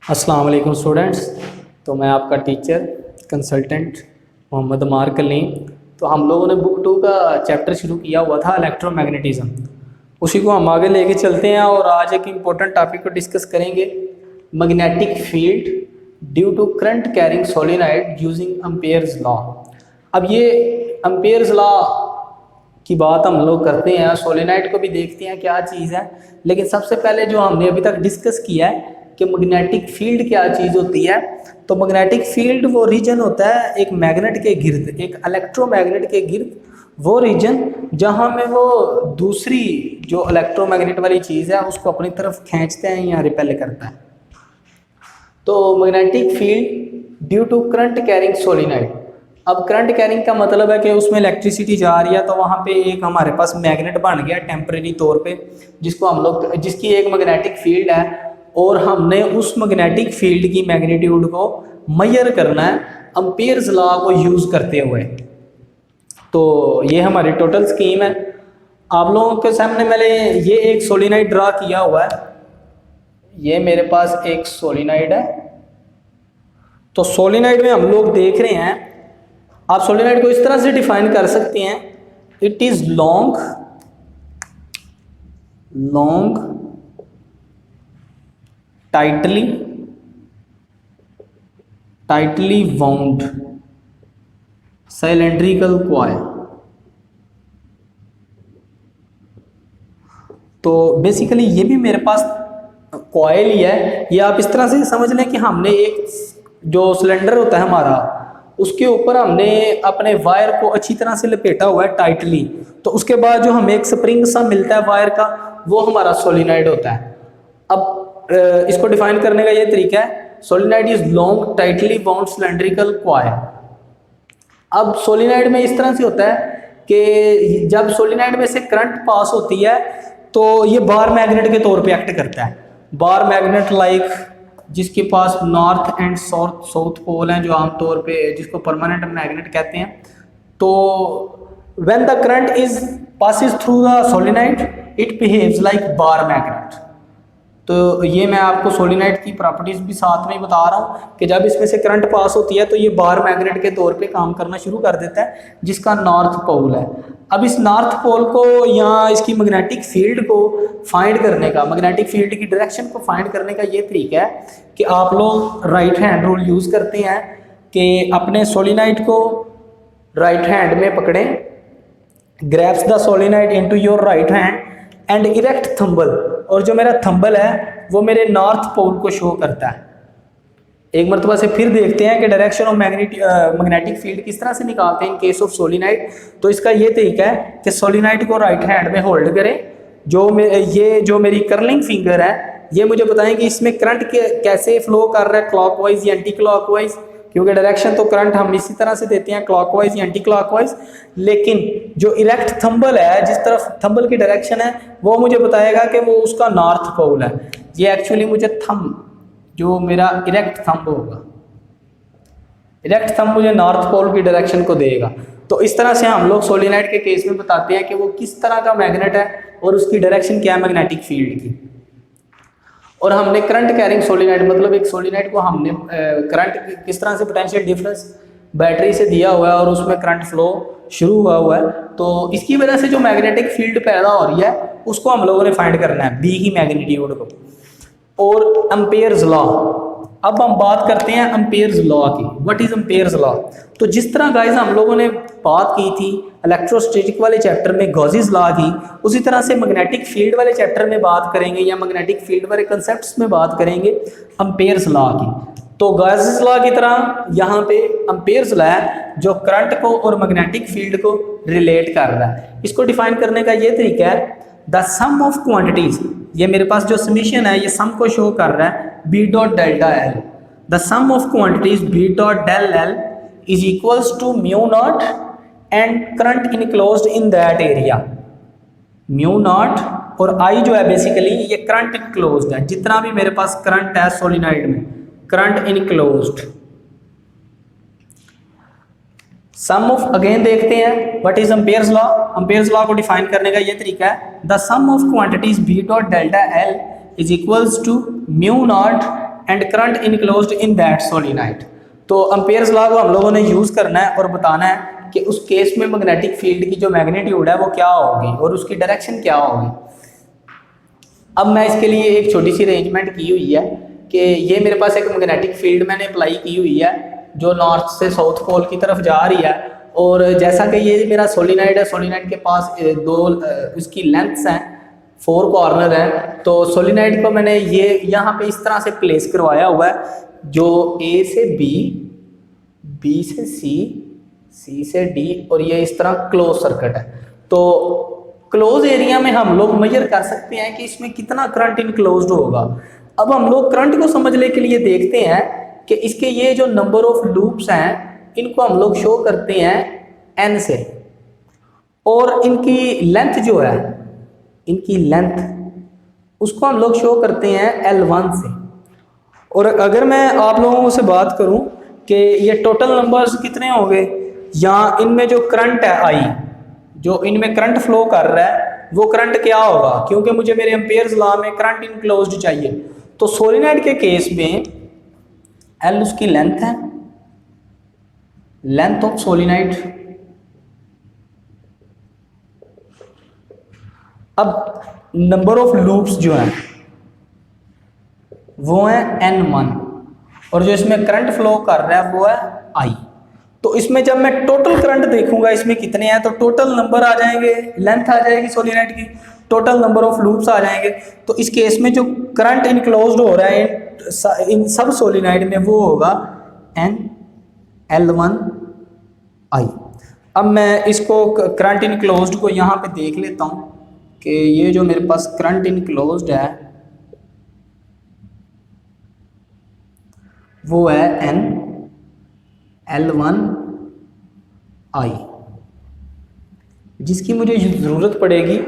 अस्सलाम वालेकुम स्टूडेंट्स। तो मैं आपका टीचर कंसल्टेंट मोहम्मद मार कलीम। तो हम लोगों ने बुक 2 का चैप्टर शुरू किया हुआ था इलेक्ट्रोमैग्नेटिज्म, उसी को हम आगे लेके चलते हैं और आज एक इम्पोर्टेंट टॉपिक को डिस्कस करेंगे, magnetic field due to current carrying solenoid using ampere's law. अब ये एम्पेयर्स लॉ की बात हम लोग करते हैं, सोलेनॉइड को भी देखते हैं क्या चीज़ है, लेकिन सबसे पहले जो हमने अभी तक डिस्कस किया है कि मैग्नेटिक फील्ड क्या चीज़ होती है। तो मैग्नेटिक फील्ड वो रीजन होता है एक मैग्नेट के गिर्द, एक इलेक्ट्रोमैग्नेट के गिर्द वो रीजन जहाँ में वो दूसरी जो इलेक्ट्रोमैग्नेट वाली चीज़ है उसको अपनी तरफ खींचते हैं या रिपेल करता है। तो magnetic field due to current carrying solenoid. अब करंट कैरिंग का मतलब है कि उसमें इलेक्ट्रिसिटी जा रही है, तो वहाँ पे एक हमारे पास मैग्नेट बन गया टेम्परेरी तौर पे, जिसको हम लोग जिसकी एक मैग्नेटिक फील्ड है और हमने उस मैग्नेटिक फील्ड की मैग्नीट्यूड को मेजर करना है एम्पेयर्स लॉ को यूज़ करते हुए। तो ये हमारी टोटल स्कीम है। आप लोगों के सामने मैंने ये एक सोलेनॉइड ड्रा किया हुआ है, ये मेरे पास एक सोलेनॉइड है। तो सोलेनॉइड में हम लोग देख रहे हैं, आप सोलेनॉइड को इस तरह से डिफाइन कर सकते हैं, it is long tightly wound cylindrical coil। तो बेसिकली ये भी मेरे पास कॉयल ही है। ये आप इस तरह से समझ लें कि हमने एक जो सिलेंडर होता है हमारा, उसके ऊपर हमने अपने वायर को अच्छी तरह से लपेटा हुआ है टाइटली, तो उसके बाद जो हमें एक स्प्रिंग सा मिलता है वायर का, वो हमारा सोलेनॉइड होता है। अब इसको डिफाइन करने का ये तरीका है, solenoid is long tightly bound cylindrical coil. अब सोलेनॉइड में इस तरह से होता है कि जब सोलेनॉइड में से करंट पास होती है तो ये बार मैग्नेट के तौर पे एक्ट करता है। बार मैग्नेट लाइक जिसके पास नॉर्थ एंड साउथ पोल हैं, जो आमतौर पे जिसको परमानेंट मैग्नेट कहते हैं। तो when the current is passes through the solenoid it behaves like bar magnet. तो ये मैं आपको सोलेनॉइड की प्रॉपर्टीज़ भी साथ में ही बता रहा हूँ कि जब इसमें से करंट पास होती है तो ये बार मैग्नेट के तौर पे काम करना शुरू कर देता है, जिसका नॉर्थ पोल है। अब इस नॉर्थ पोल को या इसकी मैग्नेटिक फील्ड को फाइंड करने का, मैग्नेटिक फील्ड की डायरेक्शन को फाइंड करने का ये तरीका है कि आप लोग राइट हैंड रूल यूज़ करते हैं कि अपने सोलेनॉइड को राइट हैंड में पकड़ें, grabs the solenoid into your right hand and erect thumb, और जो मेरा थंबल है वो मेरे नॉर्थ पोल को शो करता है। एक मरतबा से फिर देखते हैं कि डायरेक्शन ऑफ मैग्नेटिक फील्ड किस तरह से निकालते हैं इन केस ऑफ सोलेनॉइड। तो इसका ये तरीका है कि सोलेनॉइड को राइट हैंड में होल्ड करें, ये जो मेरी कर्लिंग फिंगर है ये मुझे बताएं कि इसमें करंट कैसे फ्लो कर रहा है, क्लॉकवाइज या एंटी क्लॉकवाइज, क्योंकि डायरेक्शन तो करंट हम इसी तरह से देते हैं क्लॉकवाइज या एंटी क्लॉकवाइज। लेकिन जो इरेक्ट थंबल है, जिस तरफ थंबल की डायरेक्शन है, वो मुझे बताएगा कि वो उसका नॉर्थ पोल है। ये एक्चुअली मुझे जो मेरा इरेक्ट थंब होगा, इरेक्ट थंब मुझे नॉर्थ पोल की डायरेक्शन को देगा। तो इस तरह से हम लोग सोलेनॉइड के केस में बताते हैं कि वो किस तरह का मैग्नेट है और उसकी डायरेक्शन क्या है मैग्नेटिक फील्ड की। और हमने करंट कैरिंग सोलेनॉइड, मतलब एक सोलेनॉइड को हमने करंट किस तरह से पोटेंशियल डिफरेंस बैटरी से दिया हुआ है और उसमें करंट फ्लो शुरू हुआ है, तो इसकी वजह से जो मैग्नेटिक फील्ड पैदा हो रही है उसको हम लोगों ने फाइंड करना है, बी की मैग्नीट्यूड को। और एम्पेयर्स लॉ, अब हम बात करते हैं एम्पेयर्स लॉ की। What is ampere's law? तो जिस तरह गाइस हम लोगों ने बात की थी इलेक्ट्रोस्टैटिक वाले चैप्टर में गॉसेस लॉ की, उसी तरह से मैग्नेटिक फील्ड वाले चैप्टर में बात करेंगे या मैग्नेटिक फील्ड वाले कंसेप्ट्स में बात करेंगे एम्पेयर्स लॉ की। तो गॉसेस लॉ की तरह यहाँ पे एम्पेयर्स लॉ है जो करंट को और मैग्नेटिक फील्ड को रिलेट कर रहा है। इसको डिफाइन करने का ये तरीका है, द सम ऑफ क्वांटिटीज, ये मेरे पास जो समीशन है ये सम को शो कर रहा है, B dot delta L. The sum of quantities B dot del L is equals to mu naught and current enclosed in that area. Mu naught और आई जो है बेसिकली ये करंट इनक्लोज्ड है, जितना भी मेरे पास करंट है सोलेनॉइड में, current enclosed. Sum of, again देखते हैं what is ampere's law. Ampere's law को डिफाइन करने का ये तरीका है, the sum of quantities B dot delta L is equals to mu naught and current enclosed in that solenoid. तो ampere's law को हम लोगों ने यूज़ करना है और बताना है कि उस केस में मैग्नेटिक फील्ड की जो मैग्नीट्यूड है वो क्या होगी और उसकी डायरेक्शन क्या होगी। अब मैं इसके लिए एक छोटी सी अरेंजमेंट की हुई है कि ये मेरे पास एक मैग्नेटिक फील्ड मैंने अप्लाई की हुई है जो नॉर्थ से साउथ पोल की तरफ जा रही है, और जैसा कि ये मेरा सोलिनॉइड है, सोलिनॉइड के पास दो उसकी लेंथ्स हैं, 4 कॉर्नर हैं। तो सोलिनॉइड को मैंने ये यहाँ पे इस तरह से प्लेस करवाया हुआ है, जो ए से बी, बी से सी, सी से डी, और ये इस तरह क्लोज सर्किट है। तो क्लोज एरिया में हम लोग मेजर कर सकते हैं कि इसमें कितना करंट इनक्लोज्ड होगा। अब हम लोग करंट को समझने के लिए देखते हैं कि इसके ये जो नंबर ऑफ लूप्स हैं इनको हम लोग शो करते हैं n से, और इनकी लेंथ जो है, इनकी लेंथ उसको हम लोग शो करते हैं L1 से। और अगर मैं आप लोगों से बात करूं कि ये टोटल नंबर्स कितने होंगे, या इनमें जो करंट है I, जो इनमें करंट फ्लो कर रहा है वो करंट क्या होगा, क्योंकि मुझे मेरे एम्पियर्स लॉ में करंट इनक्लोज्ड चाहिए। तो सोलिनॉइड के केस में L उसकी लेंथ है, लेंथ ऑफ सोलिनॉइड। अब नंबर ऑफ लूप्स जो हैं वो है N1, और जो इसमें करंट फ्लो कर रहा है वो है I। तो इसमें जब मैं टोटल करंट देखूंगा इसमें कितने हैं, तो टोटल नंबर आ जाएंगे, लेंथ आ जाएगी सोलिनॉइड की, टोटल नंबर ऑफ लूप्स आ जाएंगे। तो इस केस में जो करंट इनक्लोज्ड हो रहा है इन सब सोलिनॉइड में वो होगा L1I। अब मैं इसको करंट इनक्लोज्ड को यहाँ पे देख लेता हूँ कि ये जो मेरे पास करंट इनक्लोज्ड है वो है L1I, जिसकी मुझे ज़रूरत पड़ेगी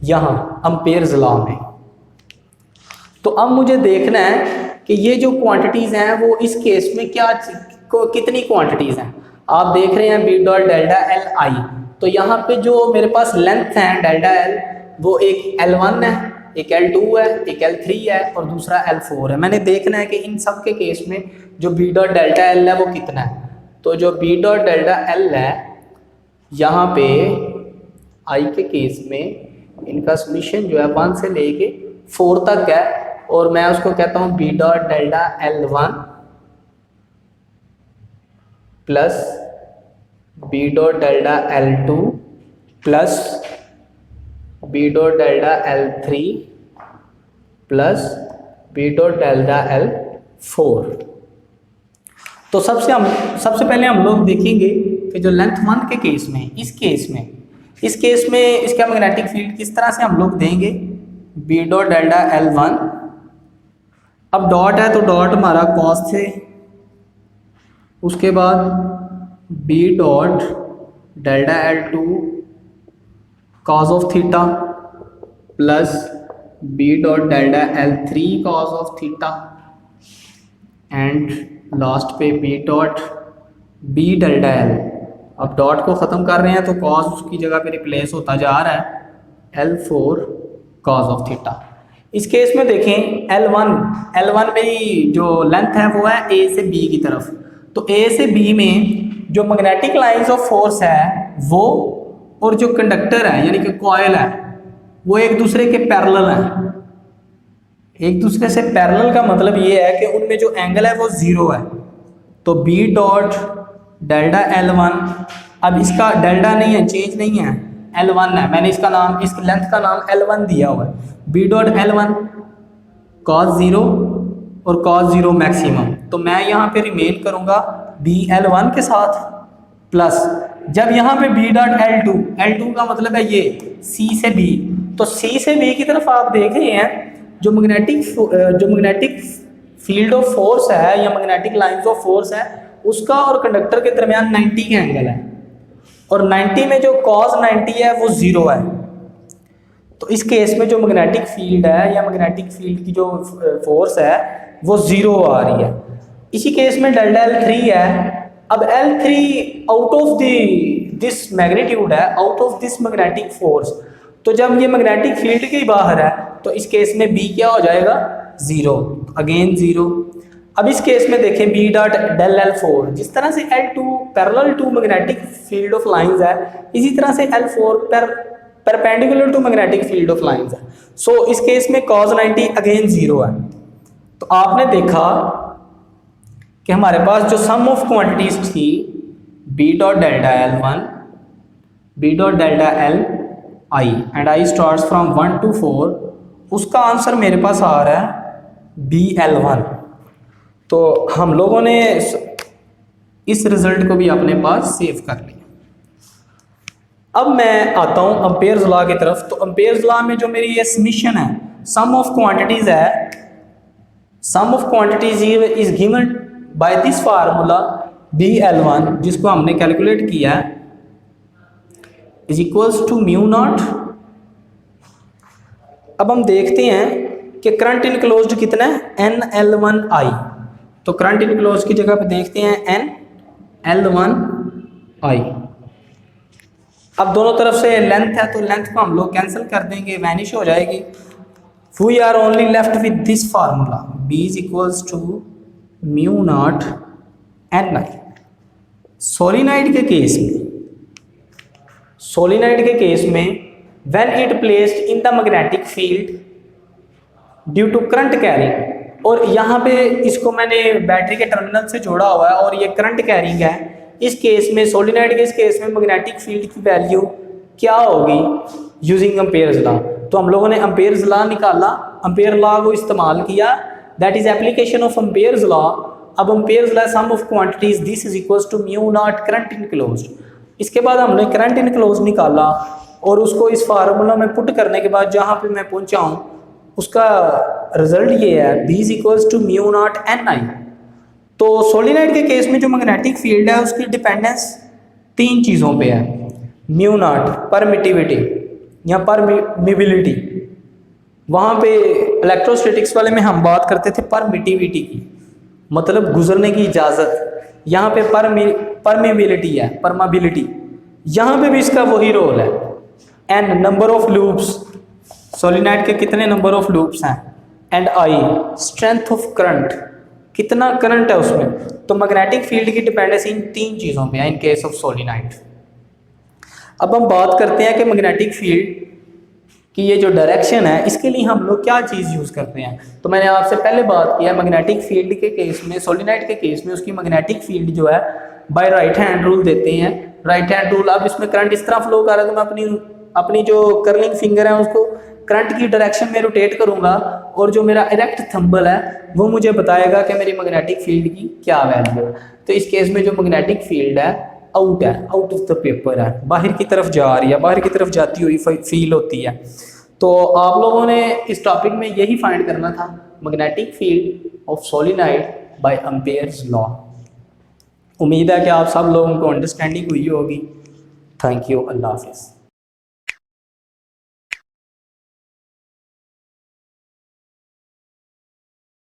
यहाँ एम्पियर्स लॉ में। तो अब मुझे देखना है कि ये जो क्वांटिटीज़ हैं वो इस केस में कितनी क्वांटिटीज़ हैं। आप देख रहे हैं B dot delta L I, तो यहाँ पे जो मेरे पास लेंथ है डेल्टा एल वो एक L1 है, एक L2 है, एक L3 है और दूसरा L4 है। मैंने देखना है कि इन सब के केस में जो बी डॉट डेल्टा एल है वो कितना है। तो जो बी डॉट डेल्टा एल है यहाँ पे आई के केस में इनका सॉल्यूशन जो है 1 से लेके 4 तक है, और मैं उसको कहता हूँ B dot delta L1 plus B dot delta L2 plus B dot delta L3 plus B dot delta L4। तो सबसे पहले हम लोग देखेंगे कि जो लेंथ 1 के केस में, इस केस में इसका मैग्नेटिक फील्ड किस तरह से हम लोग देंगे। बी डॉट डेल्टा L1, अब डॉट है तो डॉट हमारा कॉस थे, उसके बाद B dot delta L2 cos of theta plus B dot delta L3 cos of theta and last पे B dot B delta L. अब डॉट को ख़त्म कर रहे हैं तो कॉस उसकी जगह पे रिप्लेस होता जा रहा है L4 कॉस ऑफ थीटा। इस केस में देखें L1 में जो लेंथ है वो है A से B की तरफ। तो A से B में जो मैग्नेटिक लाइंस ऑफ फोर्स है वो और जो कंडक्टर है यानी कि कॉइल है वो एक दूसरे के पैरेलल हैं। एक दूसरे से पैरेलल का मतलब ये है कि उनमें जो एंगल है वो 0 है। तो बी डॉट डेल्टा L1, अब इसका डेल्टा नहीं है, चेंज नहीं है, L1 है, मैंने इसका नाम, इस लेंथ का नाम L1 दिया हुआ है। बी डॉट L1 cos 0 और cos 0 मैक्सिमम, तो मैं यहाँ पे रिमेन करूँगा BL1 के साथ प्लस जब यहाँ पे बी डॉट L2 का मतलब है ये C से B, तो C से B की तरफ आप देख रहे हैं जो मैग्नेटिक फील्ड ऑफ फोर्स है या मैग्नेटिक लाइंस ऑफ फोर्स है उसका और कंडक्टर के दरमियान 90 का एंगल है, और 90 में जो cos 90 है वो 0 है। तो इस केस में जो मैग्नेटिक फील्ड है या मैग्नेटिक फील्ड की जो फोर्स है वो 0 आ रही है। इसी केस में डेल्टा L3 है। अब L3 out of this magnitude है, out of this magnetic force. तो जब ये मैग्नेटिक फील्ड के बाहर है तो इस केस में B क्या हो जाएगा 0। अगेन 0। अब इस केस में देखें बी डॉट डेल L4, जिस तरह से L2 parallel to magnetic field of lines है, इसी तरह से L4 perpendicular to magnetic field of lines है। सो इस केस में cos 90 अगेन 0 है। तो आपने देखा कि हमारे पास जो सम ऑफ क्वांटिटीज थी B dot delta L1, B dot delta L I and I starts from 1 to 4, उसका आंसर मेरे पास आ रहा है BL1। तो हम लोगों ने इस रिजल्ट को भी अपने पास सेव कर लिया। अब मैं आता हूँ अम्पेयर्स लॉ की तरफ। तो अम्पेयर्स लॉ में जो मेरी ये समीशन है, सम ऑफ क्वांटिटीज है, sum of quantities is given by this formula BL1, जिसको हमने कैलकुलेट किया है, is equals to mu naught. अब हम देखते हैं कि करंट इनक्लोज्ड कितना है, NL1I। तो करंट इनक्लोज्ड की जगह पे देखते हैं NL1I। अब दोनों तरफ से लेंथ है, तो लेंथ को हम लोग कैंसिल कर देंगे, वैनिश हो जाएगी। We are only left with this formula, B is equals to mu naught NI। Solenoid के केस में, सोलिनॉइड के केस में when it placed in the magnetic field due to current carrying, और यहाँ पे इसको मैंने बैटरी के टर्मिनल से जोड़ा हुआ है और ये करंट कैरिंग है। इस केस में, सोलिनॉइड के इस केस में मैग्नेटिक फील्ड की वैल्यू क्या होगी यूजिंग अम्पेयर्स लॉ। तो हम लोगों ने अम्पेयर्स लॉ निकाला, अम्पेयर लॉ को इस्तेमाल किया, that is application of Ampere's law. अब Ampere's law sum of quantities this is equals to mu naught current enclosed. इसके बाद हमने करंट इनक्लोज्ड निकाला और उसको इस फार्मूला में पुट करने के बाद जहाँ पे मैं पहुँचा हूँ उसका रिजल्ट ये है, B is equals to mu naught NI। तो सोलिनॉइड के केस में जो मैग्नेटिक फील्ड है उसकी डिपेंडेंस 3 चीज़ों पे है, म्यू नॉट परमिटिविटी या परमिबिलिटी। वहाँ पे इलेक्ट्रोस्टैटिक्स वाले में हम बात करते थे परमिटिविटी की, मतलब गुजरने की इजाज़त। यहाँ पे परमिबिलिटी है, परमाबिलिटी। यहाँ पे भी इसका वही रोल है। N number of loops, solenoid के कितने नंबर ऑफ लूप्स हैं, and I strength of current, कितना करंट है उसमें। तो मैग्नेटिक फील्ड की डिपेंडेंस इन 3 चीज़ों पे है इन केस ऑफ सोलिनॉइड। अब हम बात करते हैं कि मैग्नेटिक फील्ड कि ये जो डायरेक्शन है इसके लिए हम लोग क्या चीज़ यूज़ करते हैं। तो मैंने आपसे पहले बात किया मैग्नेटिक फील्ड के केस में, सोलिनॉइड के केस में उसकी मैग्नेटिक फील्ड जो है बाय राइट हैंड रूल देते हैं। राइट हैंड रूल, अब इसमें करंट इस तरह फ्लो कर रहा है तो मैं अपनी जो कर्लिंग फिंगर है उसको करंट की डायरेक्शन में रोटेट करूँगा और जो मेरा इरेक्ट थंबल है वो मुझे बताएगा कि मेरी मैग्नेटिक फील्ड की क्या वैल्यू है। तो इस केस में जो मैग्नेटिक फील्ड है आउट है, आउट ऑफ द पेपर है, बाहर की तरफ जा रही है, बाहर की तरफ जाती हुई फील होती है। तो आप लोगों ने इस टॉपिक में यही फाइंड करना था, magnetic field of solenoid by ampere's law. उम्मीद है कि आप सब लोगों को अंडरस्टैंडिंग हुई होगी। थैंक यू, अल्लाह हाफिज़।